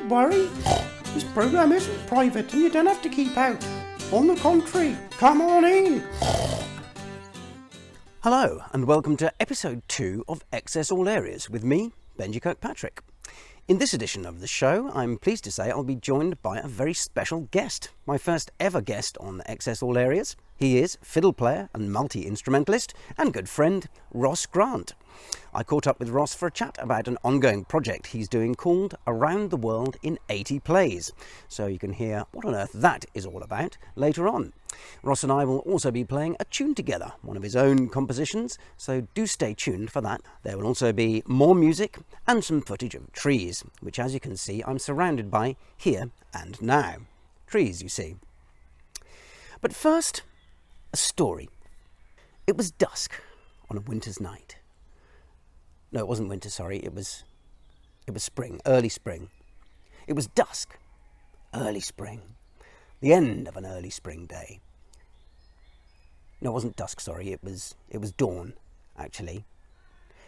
don't worry. This programme isn't private and you don't have to keep out. On the contrary, come on in. Hello and welcome to episode 2 of Access All Areas with me, Benji Kirkpatrick. In this edition of the show, I'm pleased to say I'll be joined by a very special guest. My first ever guest on Access All Areas. He is fiddle player and multi-instrumentalist and good friend Ross Grant. I caught up with Ross for a chat about an ongoing project he's doing called Around the World in 80 Plays. So you can hear what on earth that is all about later on. Ross and I will also be playing a tune together, one of his own compositions, so do stay tuned for that. There will also be more music and some footage of trees, which as you can see I'm surrounded by here and now. Trees, you see. But first, a story. It was dusk on a winter's night. No, it wasn't winter, sorry, it was spring, early spring. It was dusk, early spring, the end of an early spring day. No, it wasn't dusk, sorry, it was dawn, actually.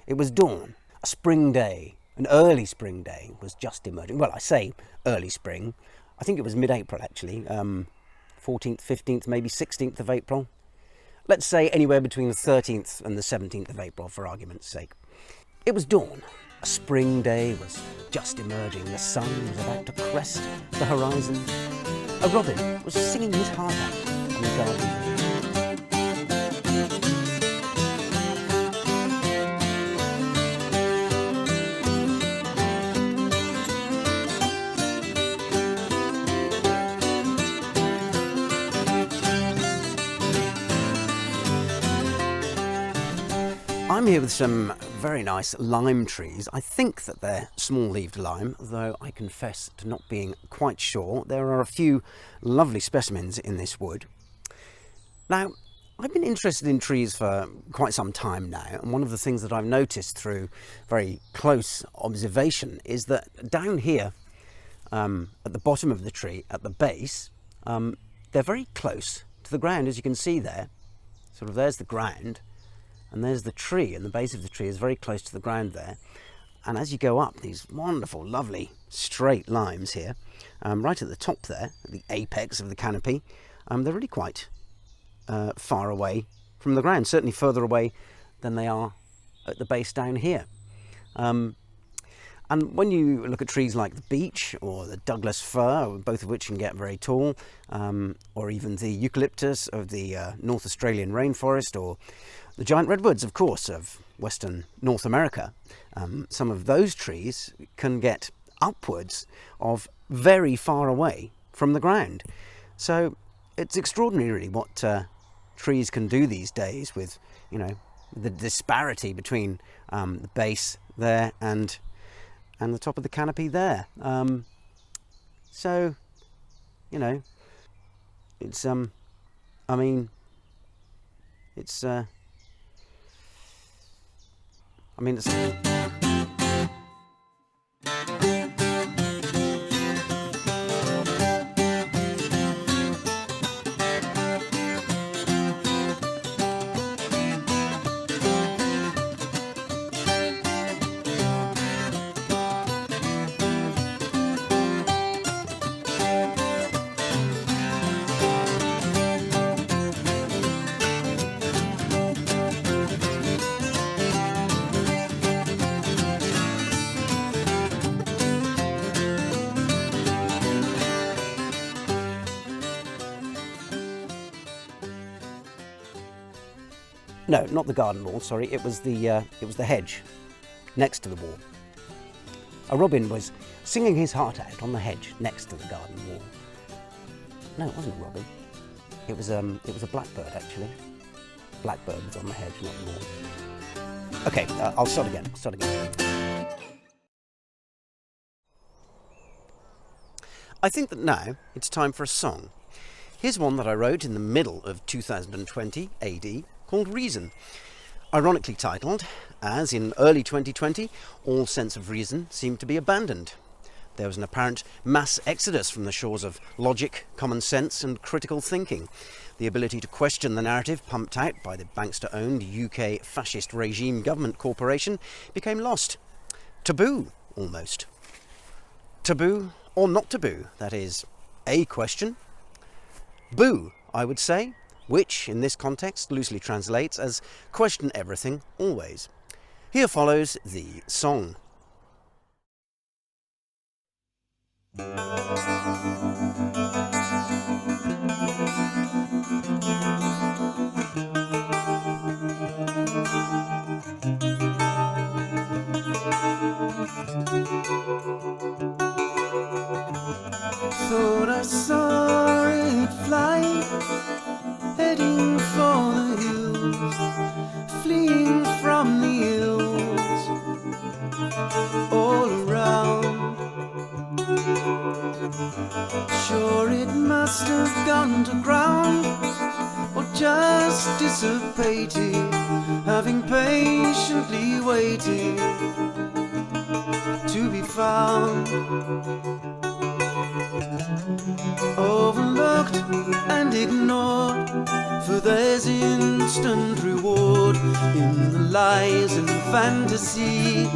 It was dawn, a spring day, an early spring day was just emerging. Well, I say early spring, I think it was mid-April actually, 14th, 15th, maybe 16th of April. Let's say anywhere between the 13th and the 17th of April for argument's sake. It was dawn. A spring day was just emerging. The sun was about to crest the horizon. A robin was singing his heart out on the garden. I'm here with some very nice lime trees. I think that they're small-leaved lime, though I confess to not being quite sure. There are a few lovely specimens in this wood. Now, I've been interested in trees for quite some time now, and one of the things that I've noticed through very close observation is that down here, at the bottom of the tree, at the base, they're very close to the ground, as you can see there. Sort of there's the ground. And there's the tree, and the base of the tree is very close to the ground there. And as you go up, these wonderful, lovely, straight limes here, right at the top there, at the apex of the canopy, they're really quite far away from the ground, certainly further away than they are at the base down here. And when you look at trees like the beech or the Douglas fir, both of which can get very tall, or even the eucalyptus of the North Australian rainforest, or the giant redwoods, of course, of Western North America, some of those trees can get upwards of very far away from the ground. So it's extraordinary, really, what trees can do these days with, you know, the disparity between the base there and the top of the canopy there. So, you know, it's, I mean, it's, no, not the garden wall, sorry, it was the hedge next to the wall. A robin was singing his heart out on the hedge next to the garden wall. No, it wasn't a robin. It was a blackbird, actually. Blackbird was on the hedge, not the wall. Okay, I'll start again. I think that now it's time for a song. Here's one that I wrote in the middle of 2020 AD called Reason. Ironically titled, as in early 2020, all sense of reason seemed to be abandoned. There was an apparent mass exodus from the shores of logic, common sense and critical thinking. The ability to question the narrative pumped out by the bankster-owned UK fascist regime government corporation became lost. Taboo, almost. Taboo or not to boo, that is a question. Boo, I would say, which in this context loosely translates as question everything always. Here follows the song. Thought I saw it fly, heading for the hills, fleeing from the hills all around. Sure it must have gone to ground, or just dissipated, having patiently waited to be found. Overlooked and ignored, for there's instant reward in the lies and fantasy.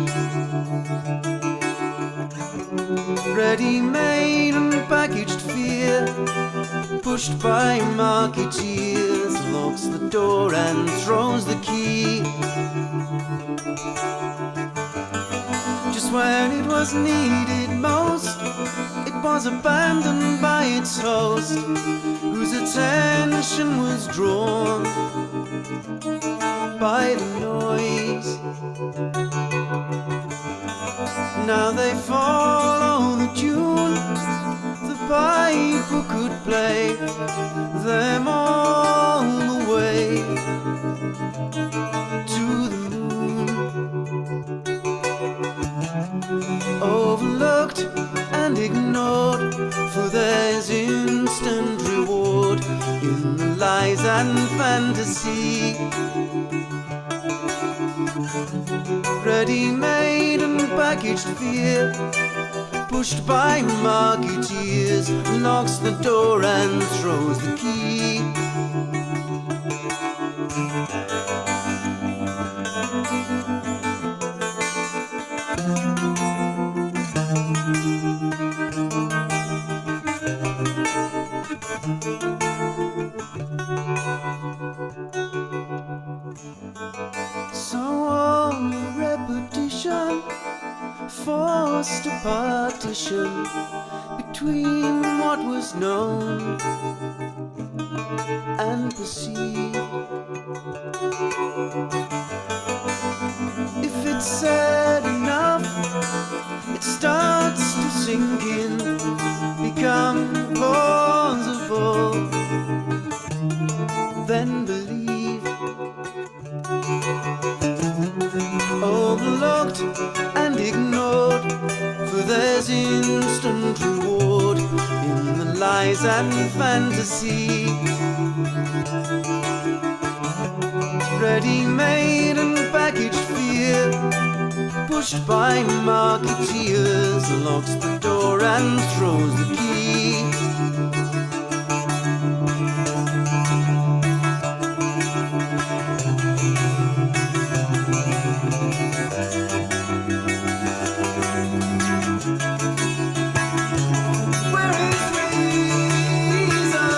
Ready-made and packaged fear, pushed by marketeers, locks the door and throws the key. Just when it was needed most, it was abandoned by its host, whose attention was drawn by the noise. Now they follow the tune the piper could play them all the way to the moon. Overlooked and ignored, for there's instant reward in the lies and fantasy. Ready-made and packaged fear, pushed by marketeers, locks the door and throws the key. So all the repetition forced a partition between what was known and perceived. If it's said enough, it starts to sink in, become plausible, then believe. Overlooked and ignored, for there's instant reward in the lies and fantasy. Ready-made and packaged fear, pushed by marketeers, locks the door and throws the key. Where is reason?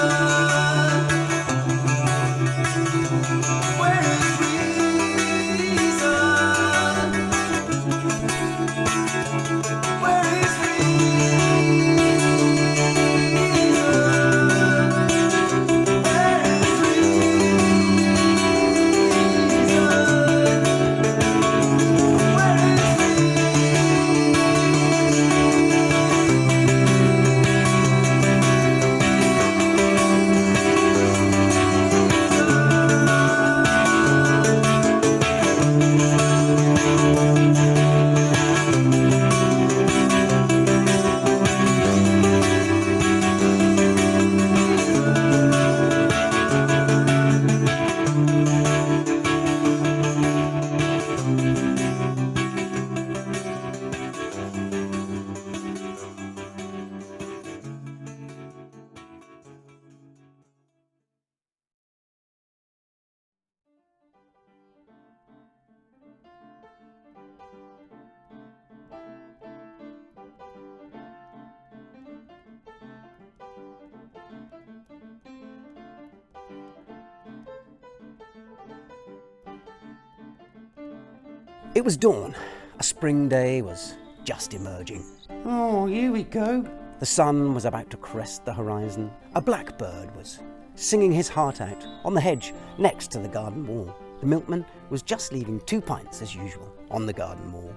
It was dawn. A spring day was just emerging. Oh, here we go. The sun was about to crest the horizon. A blackbird was singing his heart out on the hedge next to the garden wall. The milkman was just leaving 2 pints as usual on the garden wall.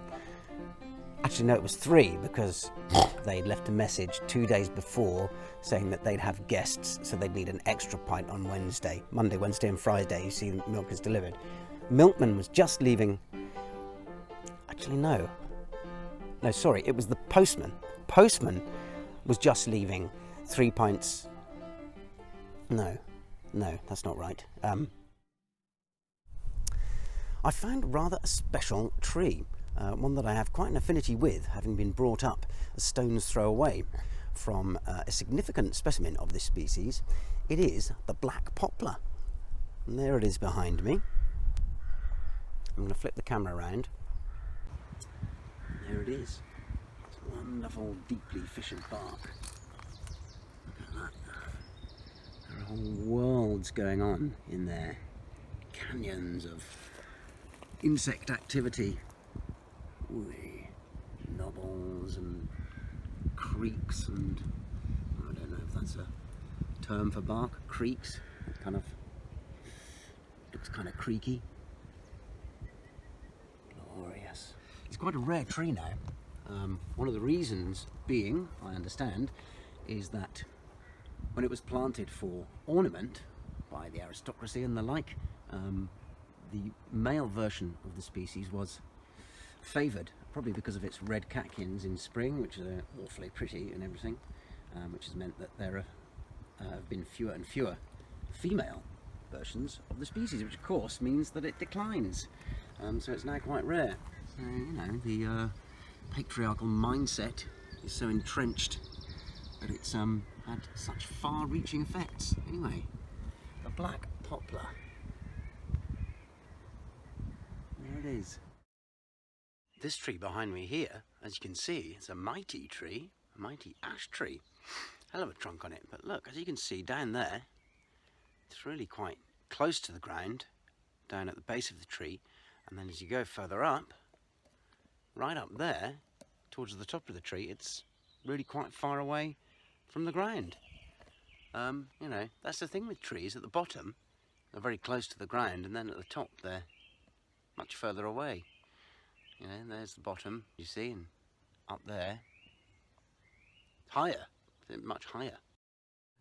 Actually, no, it was 3 because they'd left a message 2 days before saying that they'd have guests, so they'd need an extra pint on Wednesday. Monday, Wednesday and Friday, you see, the milk is delivered. Milkman was just leaving... Actually, no. No, sorry, it was the postman. Postman was just leaving 3 pints... No, that's not right. I found rather a special tree. One that I have quite an affinity with, having been brought up a stone's throw away from a significant specimen of this species. It is the black poplar. And there it is behind me. I'm going to flip the camera around. There it is. It's wonderful, deeply fissured bark. Look at that. There are whole worlds going on in there. Canyons of insect activity. Knobbles and creaks and I don't know if that's a term for bark. Creaks. It kind of looks kind of creaky. Glorious. It's quite a rare tree now. One of the reasons being, I understand, is that when it was planted for ornament by the aristocracy and the like, the male version of the species was favoured, probably because of its red catkins in spring, which are awfully pretty and everything, which has meant that there have been fewer and fewer female versions of the species, which of course means that it declines. So it's now quite rare. So, you know, the patriarchal mindset is so entrenched that it's had such far-reaching effects. Anyway, the black poplar. There it is. This tree behind me here, as you can see, it's a mighty tree, a mighty ash tree. Hell of a trunk on it, but look, as you can see down there, it's really quite close to the ground, down at the base of the tree, and then as you go further up, right up there, towards the top of the tree, it's really quite far away from the ground. You know, that's the thing with trees, at the bottom, they're very close to the ground, and then at the top, they're much further away. You know, there's the bottom, you see, and up there, higher, much higher.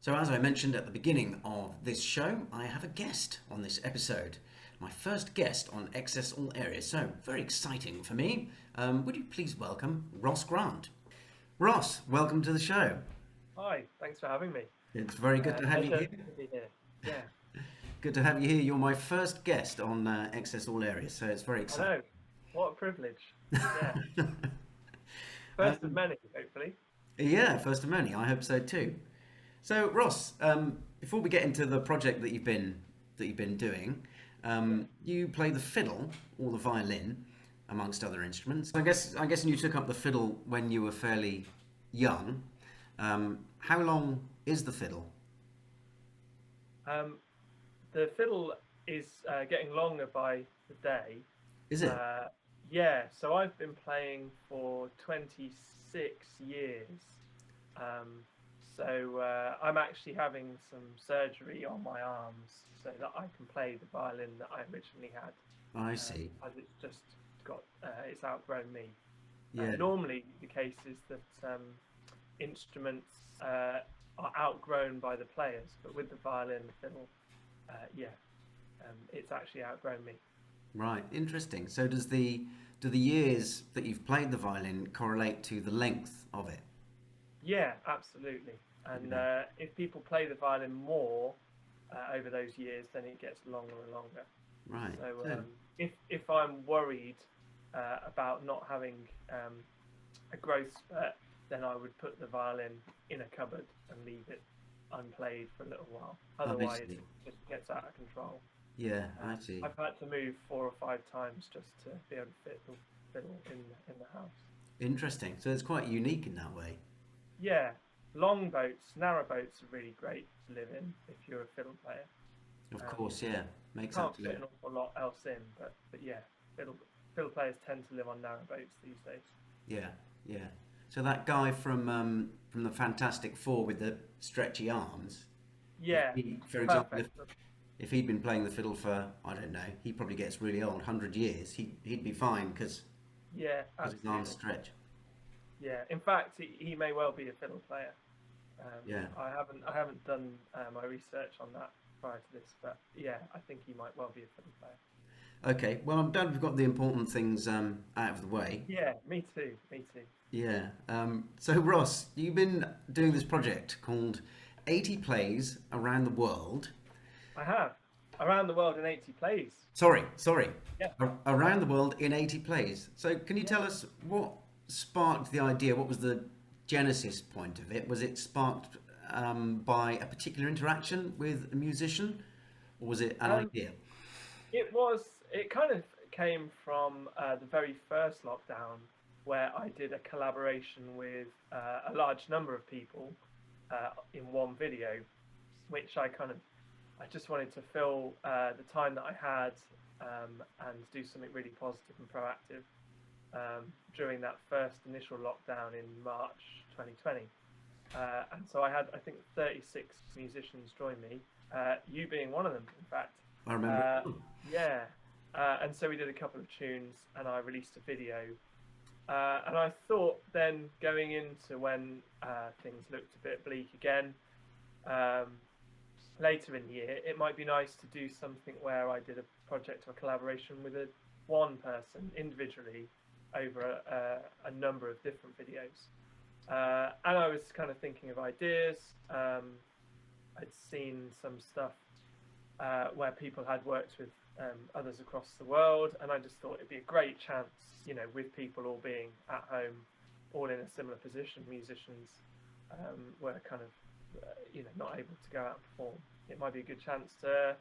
So as I mentioned at the beginning of this show, I have a guest on this episode. My first guest on Access All Areas, so very exciting for me. Would you please welcome Ross Grant? Ross, welcome to the show. Hi, thanks for having me. It's very good to have you here. To be here. Yeah. Good to have you here. You're my first guest on Access All Areas, so it's very exciting. I know. What a privilege. Yeah. First of many, hopefully. Yeah, first of many. I hope so too. So, Ross, before we get into the project that you've been doing, you play the fiddle or the violin, amongst other instruments. I guess you took up the fiddle when you were fairly young. How long is the fiddle? The fiddle is getting longer by the day. Is it? Yeah, so I've been playing for 26 years. So I'm actually having some surgery on my arms so that I can play the violin that I originally had. I see. As it's just got, it's outgrown me. Yeah. Normally the case is that instruments are outgrown by the players, but with the violin, the fiddle, it's actually outgrown me. Right, interesting. So do the years that you've played the violin correlate to the length of it? Yeah, absolutely. And if people play the violin more over those years, then it gets longer and longer. Right. So if I'm worried about not having a growth spurt, then I would put the violin in a cupboard and leave it unplayed for a little while. Otherwise, it just gets out of control. Yeah, I see. I've had to move 4 or 5 times just to be able to fit the fiddle in the house. Interesting. So it's quite unique in that way. Yeah, long boats, narrow boats are really great to live in if you're a fiddle player. Of course, yeah. Makes Can't absolute. fit an awful lot else in, but yeah, fiddle players tend to live on narrow boats these days. Yeah, yeah. So that guy from the Fantastic Four with the stretchy arms, Yeah, for example, perfect. if he'd been playing the fiddle for, I don't know, he probably gets really old, 100 years, he'd be fine because Yeah, his arms absolutely. stretch. Yeah, in fact, he may well be a fiddle player. Yeah. I haven't done my research on that prior to this, but yeah, I think he might well be a fiddle player. Okay. Well, I'm glad we've got the important things out of the way. Yeah, me too, me too. Yeah. So Ross, you've been doing this project called 80 Plays Around the World. I have around the world in 80 plays. Sorry. Yeah, Around the world in 80 plays. So can you yeah. tell us what sparked the idea? What was the genesis point of it? Was it sparked by a particular interaction with a musician, or was it an Um, idea? it was. It kind of came from the very first lockdown, where I did a collaboration with a large number of people in one video, which I just wanted to fill the time that I had and do something really positive and proactive during that first initial lockdown in March 2020. And so I had, I think, 36 musicians join me, you being one of them, in fact. I remember. Uh, yeah. And so we did a couple of tunes and I released a video. And I thought then going into when things looked a bit bleak again, um, later in the year, it might be nice to do something where I did a project or collaboration with one person individually over a number of different videos. And I was kind of thinking of ideas. I'd seen some stuff where people had worked with others across the world, and I just thought it'd be a great chance, with people all being at home, all in a similar position. Musicians were kind of, not able to go out and perform. It might be a good chance to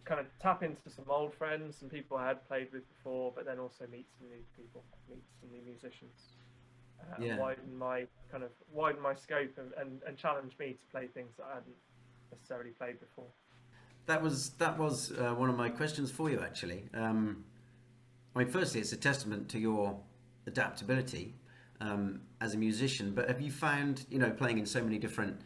kind of tap into some old friends, some people I had played with before, but then also meet some new people, meet some new musicians, and Yeah. widen my scope and challenge me to play things that I hadn't necessarily played before. That was one of my questions for you, actually. I mean, firstly, it's a testament to your adaptability as a musician. But have you found, playing in so many different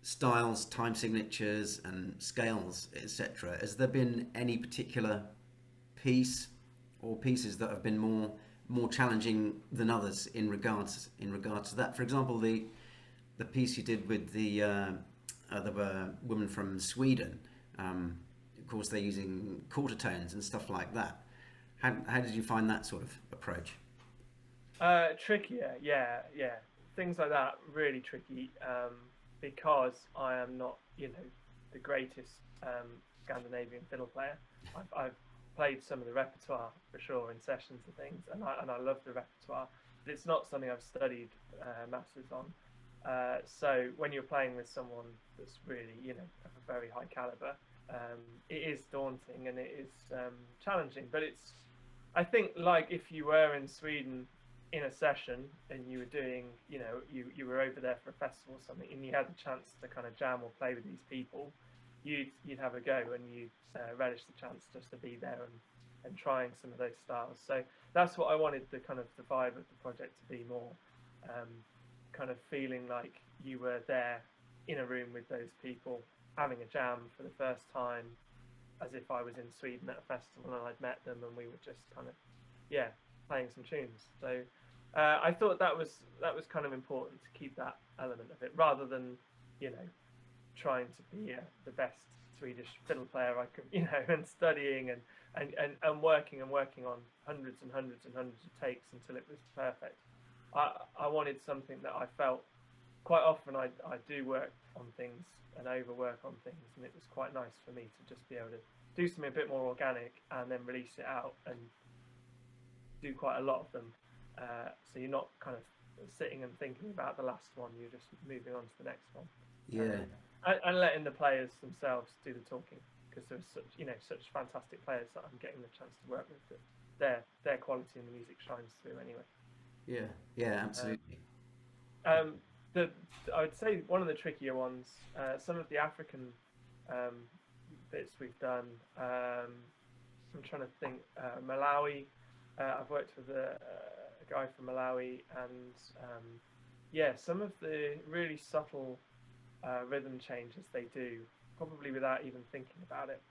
styles, time signatures, and scales, etc., has there been any particular piece or pieces that have been more challenging than others in regards to that? For example, the piece you did with the woman from Sweden. Of course, they're using quarter tones and stuff like that. How did you find that sort of approach? Trickier, yeah. Things like that really tricky because I am not, the greatest Scandinavian fiddle player. I've played some of the repertoire for sure in sessions and things, and I love the repertoire, but it's not something I've studied masses on. So when you're playing with someone that's really, of a very high caliber, it is daunting and it is challenging. But I think, like if you were in Sweden in a session and you were doing, you were over there for a festival or something, and you had the chance to kind of jam or play with these people, you'd have a go and you'd relish the chance just to be there and trying some of those styles. So that's what I wanted the kind of the vibe of the project to be more. Kind of feeling like you were there in a room with those people having a jam for the first time, as if I was in Sweden at a festival and I'd met them and we were just kind of playing some tunes. So I thought that was kind of important to keep that element of it, rather than trying to be the best Swedish fiddle player I could, and studying and working on hundreds and hundreds and hundreds of takes until it was perfect. I wanted something that I felt quite often I do work on things and overwork on things, and it was quite nice for me to just be able to do something a bit more organic and then release it out and do quite a lot of them. So you're not kind of sitting and thinking about the last one, you're just moving on to the next one. Yeah. And letting the players themselves do the talking, because there's such fantastic players that I'm getting the chance to work with, that their quality in the music shines through anyway. Yeah, absolutely. I would say one of the trickier ones, some of the African bits we've done. I'm trying to think. Malawi, I've worked with a guy from Malawi, and yeah, some of the really subtle rhythm changes they do, probably without even thinking about it.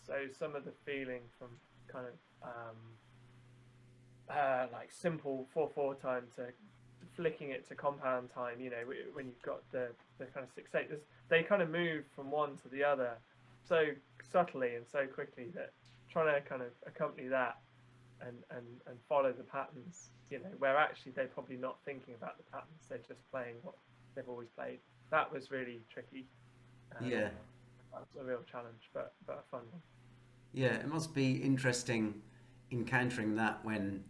So some of the feeling from kind of like simple 4/4 time to flicking it to compound time, you know, when you've got the kind of 6/8, they kind of move from one to the other so subtly and so quickly that trying to kind of accompany that and follow the patterns, you know, where actually they're probably not thinking about the patterns, they're just playing what they've always played. That was really tricky. Yeah. That's a real challenge, but a fun one. Yeah, it must be interesting encountering that when,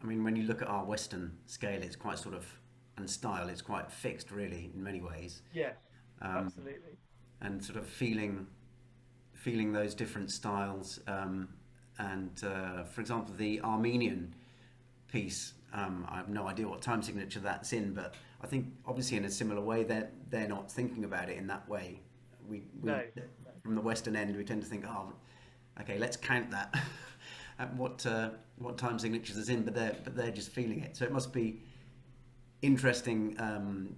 I mean, when you look at our Western scale, it's quite sort of, and style, it's quite fixed really in many ways. Yeah, absolutely. And sort of feeling those different styles. For example, the Armenian piece, I have no idea what time signature that's in, but I think obviously in a similar way they're not thinking about it in that way. We No. From the Western end, we tend to think, oh, okay, let's count that. At what time signatures is in, but they're just feeling it. So it must be interesting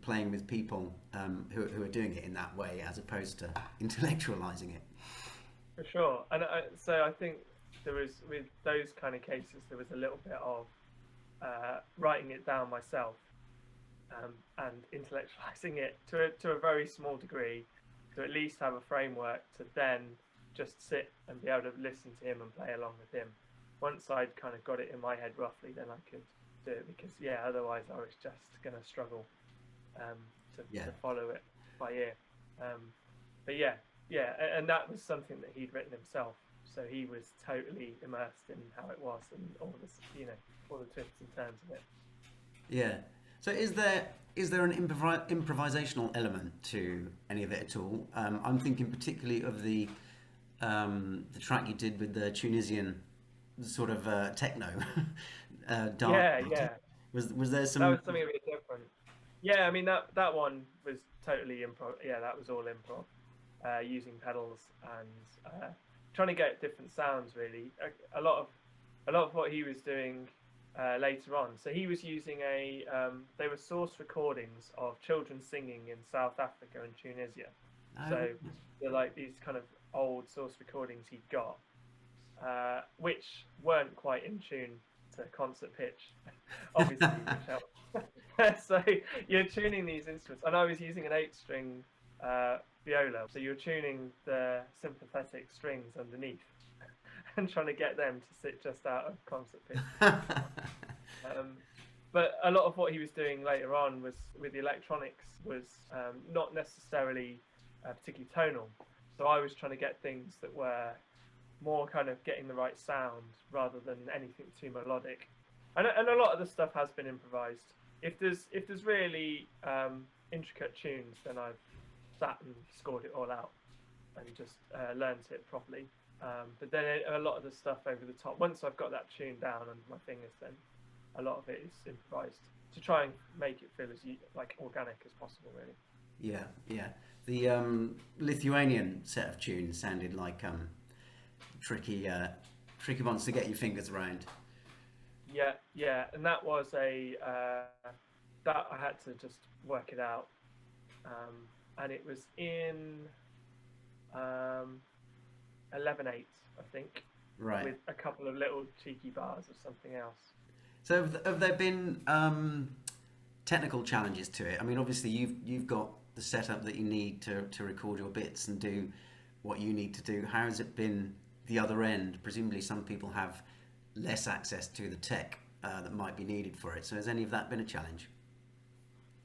playing with people who are doing it in that way, as opposed to intellectualizing it. For sure, and so I think there was, with those kind of cases, there was a little bit of writing it down myself and intellectualizing it to a very small degree, to at least have a framework to then just sit and be able to listen to him and play along with him. Once I'd kind of got it in my head roughly, then I could do it, because otherwise I was just going to struggle to follow it by ear. But and that was something that he'd written himself, so he was totally immersed in how it was and all this, all the twists and turns of it. Yeah. So is there an improvisational element to any of it at all? I'm thinking particularly of the track you did with the Tunisian sort of techno dance. Yeah. Was there some? That was something a bit different. Yeah, I mean that one was totally improv. Yeah, that was all improv, using pedals and trying to get different sounds. Really, a lot of what he was doing later on. So he was using they were source recordings of children singing in South Africa and Tunisia. So they're like these kind of old source recordings he got, which weren't quite in tune to concert pitch, obviously, which helped. So you're tuning these instruments, and I was using an 8-string viola, so you're tuning the sympathetic strings underneath and trying to get them to sit just out of concert pitch. But a lot of what he was doing later on was with the electronics was not necessarily particularly tonal. So I was trying to get things that were more kind of getting the right sound rather than anything too melodic. And a lot of the stuff has been improvised. If there's really intricate tunes, then I've sat and scored it all out and just learnt it properly. But then a lot of the stuff over the top, once I've got that tune down under my fingers, then a lot of it is improvised to try and make it feel as like organic as possible, really. Yeah. The Lithuanian set of tunes sounded like tricky ones to get your fingers around. Yeah, and that was that I had to just work it out, and it was in 11/8, I think, right, with a couple of little cheeky bars of something else. So have there been technical challenges to it? I mean, obviously you've got the setup that you need to record your bits and do what you need to do. How has it been the other end? Presumably some people have less access to the tech that might be needed for it. So has any of that been a challenge?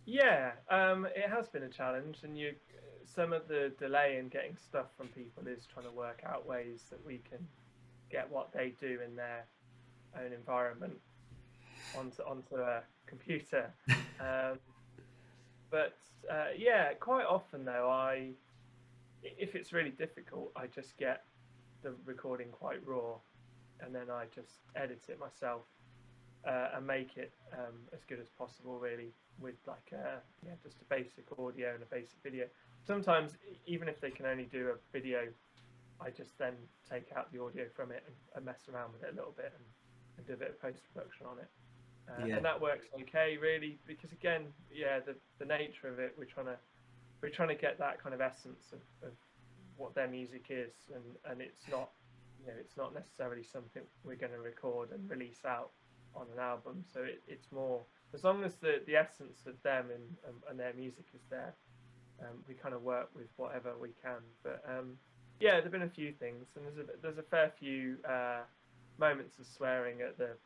Yeah, it has been a challenge, and some of the delay in getting stuff from people is trying to work out ways that we can get what they do in their own environment onto a computer. But quite often though, if it's really difficult, I just get the recording quite raw, and then I just edit it myself and make it as good as possible, really, with like just a basic audio and a basic video. Sometimes even if they can only do a video, I just then take out the audio from it and mess around with it a little bit and do a bit of post-production on it. Yeah. And that works okay, really, because again, yeah, the nature of it, we're trying to get that kind of essence of what their music is, and it's not, you know, it's not necessarily something we're going to record and release out on an album. So it's more, as long as the essence of them and their music is there, we kind of work with whatever we can. But yeah, there've been a few things, and there's a fair few moments of swearing at the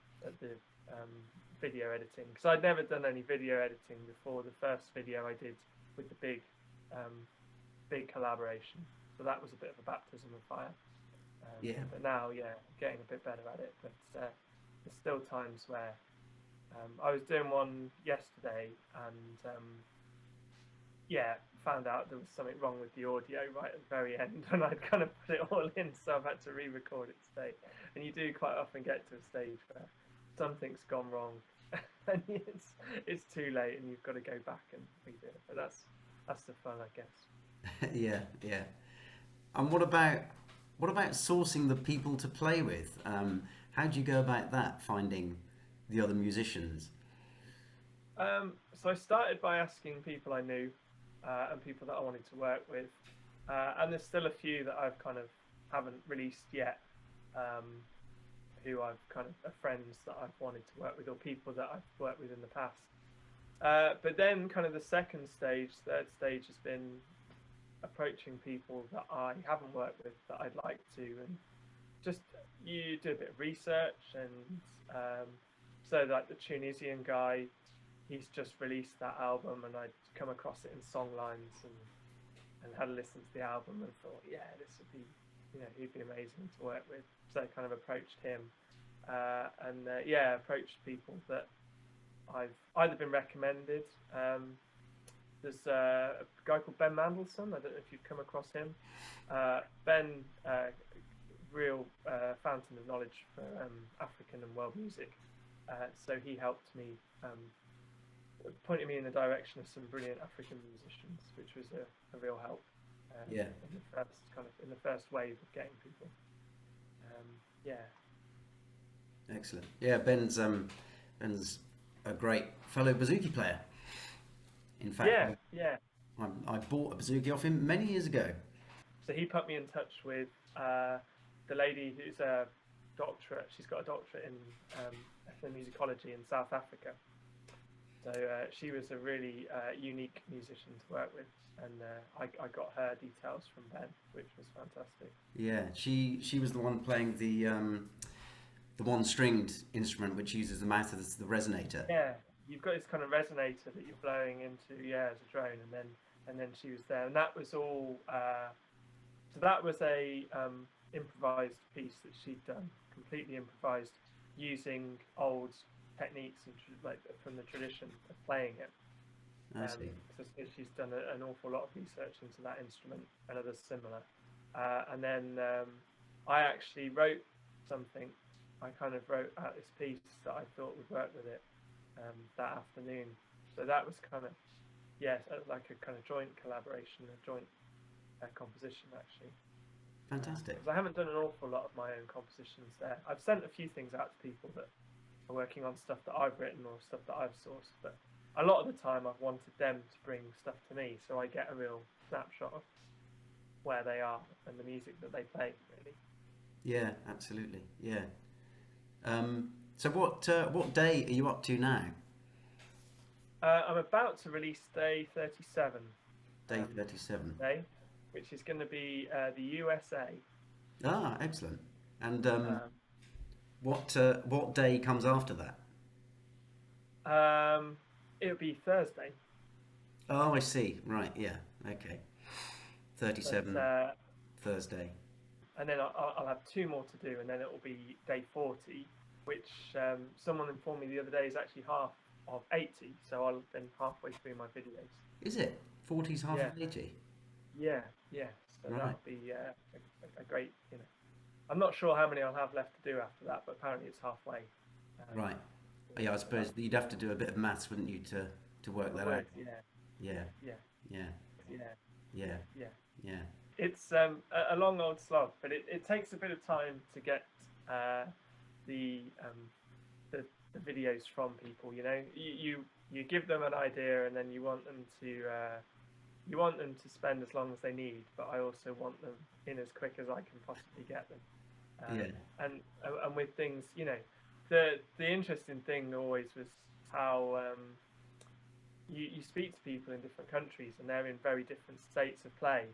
video editing, because I'd never done any video editing before the first video I did with the big collaboration. So that was a bit of a baptism of fire. Yeah. But now, yeah, getting a bit better at it. But there's still times where I was doing one yesterday, and yeah, found out there was something wrong with the audio right at the very end, and I'd kind of put it all in, so I've had to re-record it today. And you do quite often get to a stage where something's gone wrong, and it's too late, and you've got to go back and redo it. But that's the fun, I guess. Yeah, yeah. And what about sourcing the people to play with? How do you go about that, finding the other musicians? So I started by asking people I knew and people that I wanted to work with, and there's still a few that I've kind of haven't released yet, who I've kind of are friends that I've wanted to work with, or people that I've worked with in the past. But then kind of the second stage, third stage has been approaching people that I haven't worked with that I'd like to, and just you do a bit of research. And so like the Tunisian guy, he's just released that album, and I'd come across it in Songlines and had a listen to the album and thought, yeah, this would be, you know, he'd be amazing to work with. So I kind of approached him, and yeah, approached people that I've either been recommended. There's a guy called Ben Mandelson. I don't know if you've come across him. Ben, real fountain of knowledge for African and world music. So he helped me, pointed me in the direction of some brilliant African musicians, which was a real help. Yeah. In the first wave of getting people. Yeah. Excellent. Yeah, Ben's a great fellow bouzouki player. In fact, yeah. I bought a bouzouki off him many years ago. So he put me in touch with the lady who's a doctorate. She's got a doctorate in ethnomusicology in South Africa. So she was a really unique musician to work with, and I got her details from Ben, which was fantastic. Yeah, she was the one playing the one-stringed instrument, which uses the mouth as the resonator. Yeah, you've got this kind of resonator that you're blowing into, as a drone, and then she was there, and that was all. So that was a improvised piece that she'd done, completely improvised, using old techniques and like from the tradition of playing it. I see. So she's done an awful lot of research into that instrument and others similar. And then I actually wrote something. I kind of wrote out this piece that I thought would work with it that afternoon. So that was kind of, like a kind of joint collaboration, a joint composition actually. Fantastic. Because I haven't done an awful lot of my own compositions there. I've sent a few things out to people that are working on stuff that I've written or stuff that I've sourced, but a lot of the time I've wanted them to bring stuff to me, so I get a real snapshot of where they are and the music that they play, really. Yeah, absolutely. Yeah. So what day are you up to now? I'm about to release day 37. Day 37. Day, which is going to be the USA. Ah, excellent. And what day comes after that? It'll be Thursday. Oh, I see. Right. Yeah. Okay. 37 Thursday. And then I'll have 2 more to do, and then it will be day 40, which someone informed me the other day is actually half of 80. So I'll been halfway through my videos. Is it? 40's half of 80? Yeah. So Right. that'll be a great, I'm not sure how many I'll have left to do after that, but apparently it's halfway. Right. Yeah, I suppose you'd have to do a bit of maths, wouldn't you, to work that out? Yeah. It's a long old slog, but it takes a bit of time to get the the videos from people. You know, you give them an idea, and then you want them to spend as long as they need, but I also want them in as quick as I can possibly get them. And with things, you know, the interesting thing always was how you speak to people in different countries, and they're in very different states of play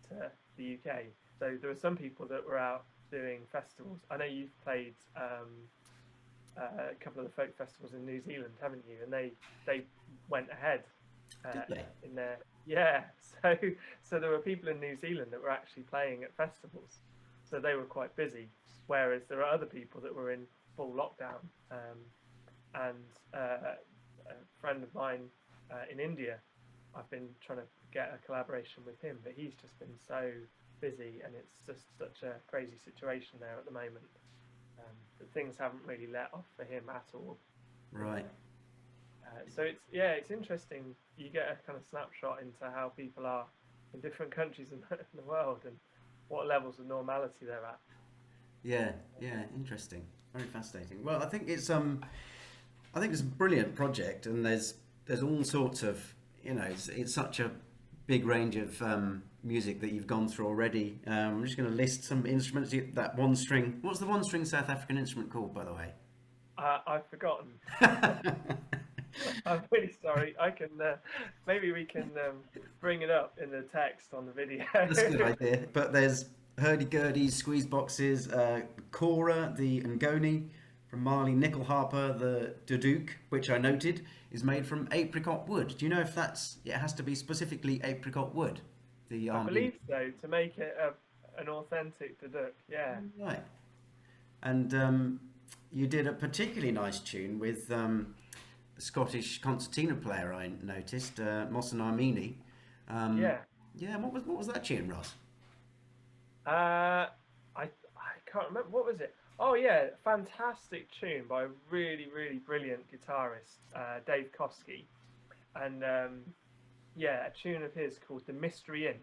to the UK. So there were some people that were out doing festivals. I know you've played a couple of the folk festivals in New Zealand, haven't you? And they went ahead in their So there were people in New Zealand that were actually playing at festivals, so they were quite busy. Whereas there are other people that were in full lockdown. And a friend of mine in India, I've been trying to get a collaboration with him, but he's just been so busy, and it's just such a crazy situation there at the moment that things haven't really let off for him at all. Right. So it's interesting. You get a kind of snapshot into how people are in different countries in the world and what levels of normality they're at. Yeah, interesting, very fascinating. Well, I think it's a brilliant project, and there's all sorts of, you know, it's such a big range of music that you've gone through already. I'm just going to list some instruments. That one string. What's the one string South African instrument called, by the way? I've forgotten. I'm really sorry. I can maybe we can bring it up in the text on the video. That's a good idea. But there's hurdy-gurdy, squeeze boxes, Kora, the Ngoni from Mali, nickel harper, the Duduk, which I noted is made from apricot wood. Do you know if it has to be specifically apricot wood? I believe so, to make it an authentic Duduk. Yeah. Right. And you did a particularly nice tune with the Scottish concertina player, I noticed, Mohsen Armini. Yeah. What was that tune, Ross? I can't remember. What was it? Oh yeah, fantastic tune by a really, really brilliant guitarist, Dave Koski, and a tune of his called "The Mystery Inch."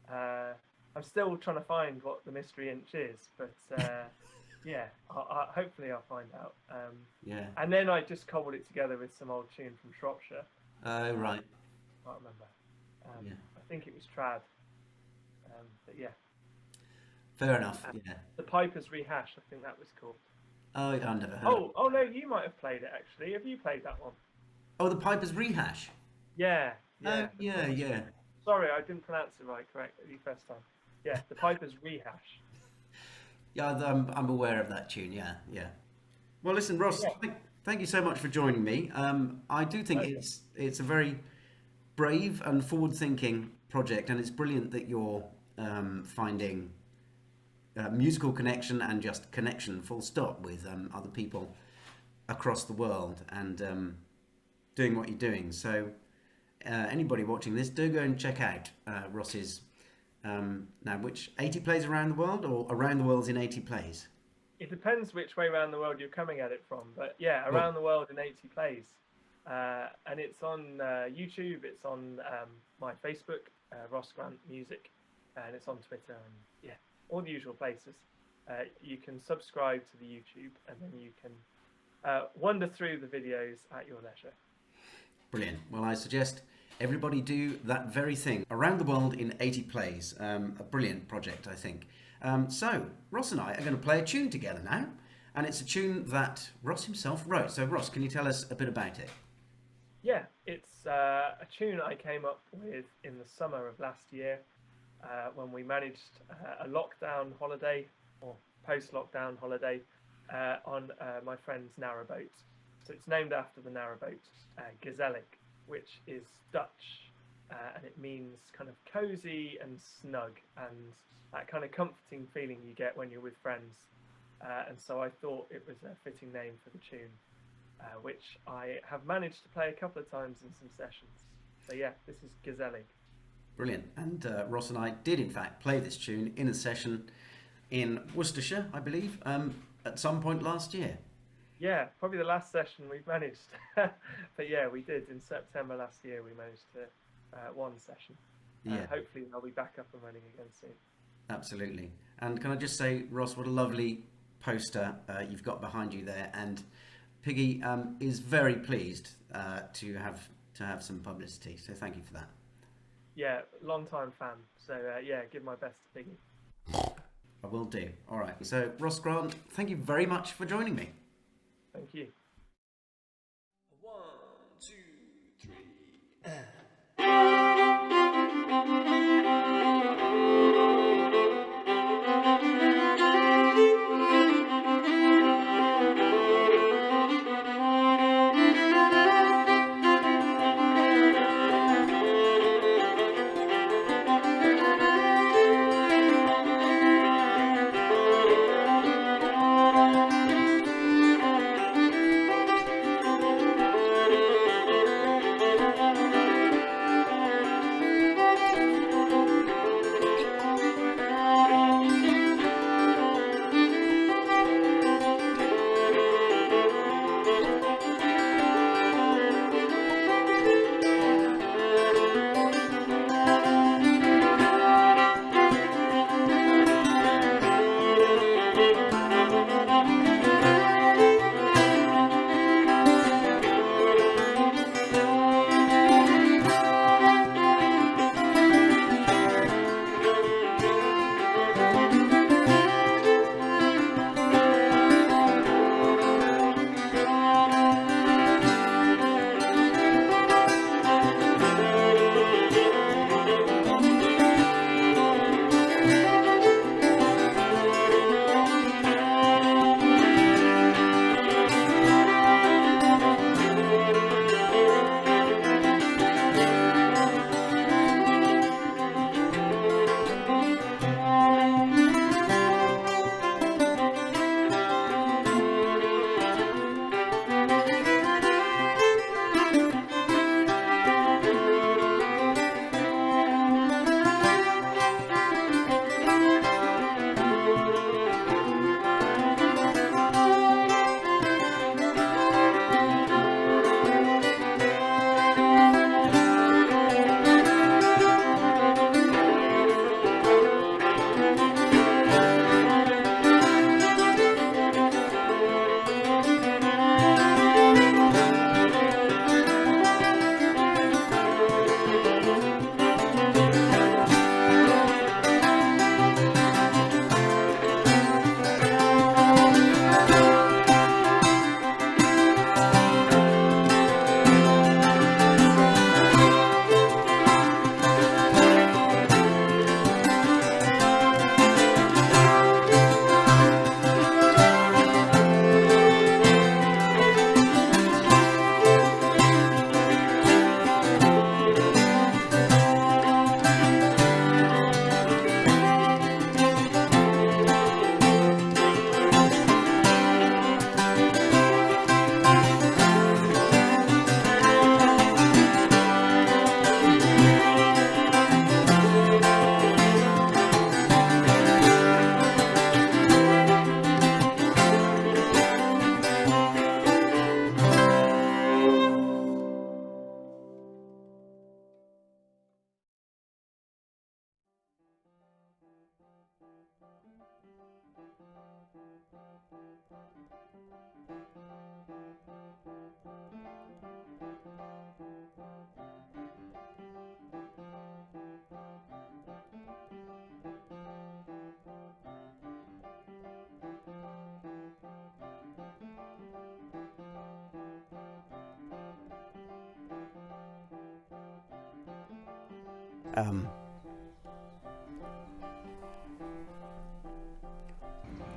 I'm still trying to find what the Mystery Inch is, but hopefully I'll find out. And then I just cobbled it together with some old tune from Shropshire. Oh right. I can't remember. I think it was trad. But yeah. Fair enough. The Piper's Rehash, I think that was called. Oh, I've never heard. Oh no, you might have played it actually. Have you played that one? Oh, the Piper's Rehash. Yeah. Oh, yeah. Sorry, I didn't pronounce it right correctly the first time. Yeah, the Piper's Rehash. Yeah, I'm aware of that tune. Yeah. Well, listen, Ross, thank you so much for joining me. I do think it's a very brave and forward-thinking project, and it's brilliant that you're finding musical connection and just connection, full stop, with other people across the world, and doing what you're doing. So anybody watching this, do go and check out Ross's now, which 80 plays around the world, or around the world's in 80 plays? It depends which way around the world you're coming at it from, but yeah, around the world in 80 plays. And it's on YouTube, it's on my Facebook, Ross Grant Music, and it's on Twitter, and all the usual places. You can subscribe to the YouTube, and then you can wander through the videos at your leisure. Brilliant. Well, I suggest everybody do that very thing. Around the world in 80 plays. A brilliant project, I think. So, Ross and I are going to play a tune together now, and it's a tune that Ross himself wrote. So, Ross, can you tell us a bit about it? Yeah, it's a tune I came up with in the summer of last year when we managed a lockdown holiday, or post-lockdown holiday, on my friend's narrowboat. So it's named after the narrowboat, Gezellig, which is Dutch, and it means kind of cozy and snug, and that kind of comforting feeling you get when you're with friends. And so I thought it was a fitting name for the tune, which I have managed to play a couple of times in some sessions. So yeah, this is Gezellig. Brilliant. And Ross and I did in fact play this tune in a session in Worcestershire, I believe, at some point last year. Yeah, probably the last session we've managed. But yeah, we did. In September last year, we managed to one session. Hopefully they'll be back up and running again soon. Absolutely. And can I just say, Ross, what a lovely poster you've got behind you there. And Piggy is very pleased to have some publicity. So thank you for that. Yeah, long time fan. So yeah, give my best to Piggy. I will do. All right. So Ross Grant, thank you very much for joining me. Thank you. 1, 2, 3.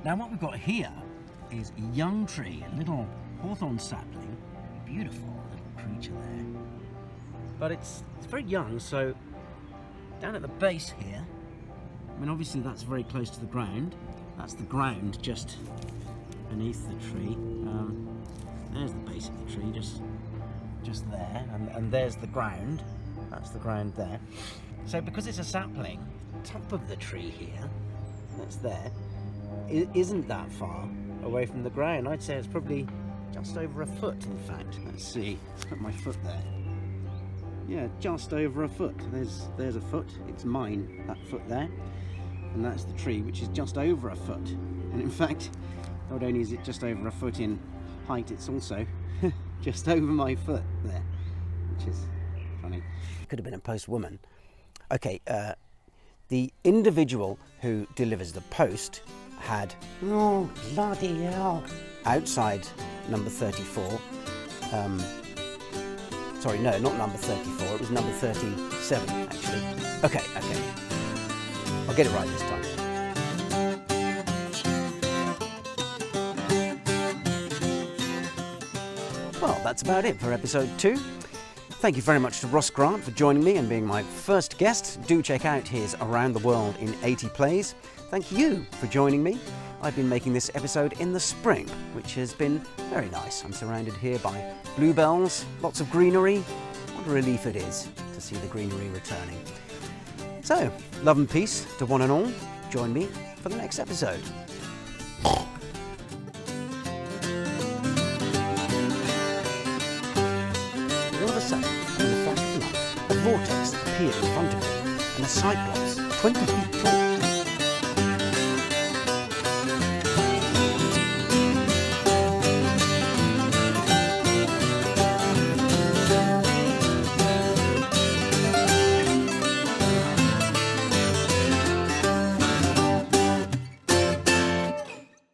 Now what we've got here is a young tree, a little hawthorn sapling, beautiful little creature there. But it's very young, so down at the base here, I mean obviously that's very close to the ground. That's the ground just beneath the tree. There's the base of the tree, just there, and there's the ground. That's the ground there. So because it's a sapling, top of the tree here, that's there, it isn't that far away from the ground. I'd say it's probably just over a foot, in fact. Let's see, put my foot there. Yeah, just over a foot. There's a foot. It's mine, that foot there. And that's the tree, which is just over a foot. And in fact, not only is it just over a foot in height, it's also just over my foot there, which is funny. Could have been a postwoman. Okay, the individual who delivers the post had, Oh, bloody hell. outside number 34, sorry, no, not number 34, it was number 37, actually. Okay, I'll get it right this time. Well, that's about it for episode 2. Thank you very much to Ross Grant for joining me and being my first guest. Do check out his Around the World in 80 Plays. Thank you for joining me. I've been making this episode in the spring, which has been very nice. I'm surrounded here by bluebells, lots of greenery. What a relief it is to see the greenery returning. So, love and peace to one and all. Join me for the next episode. All of a sudden, in the flash of light, a vortex appeared in front of me, and a cyclops, 20 feet tall,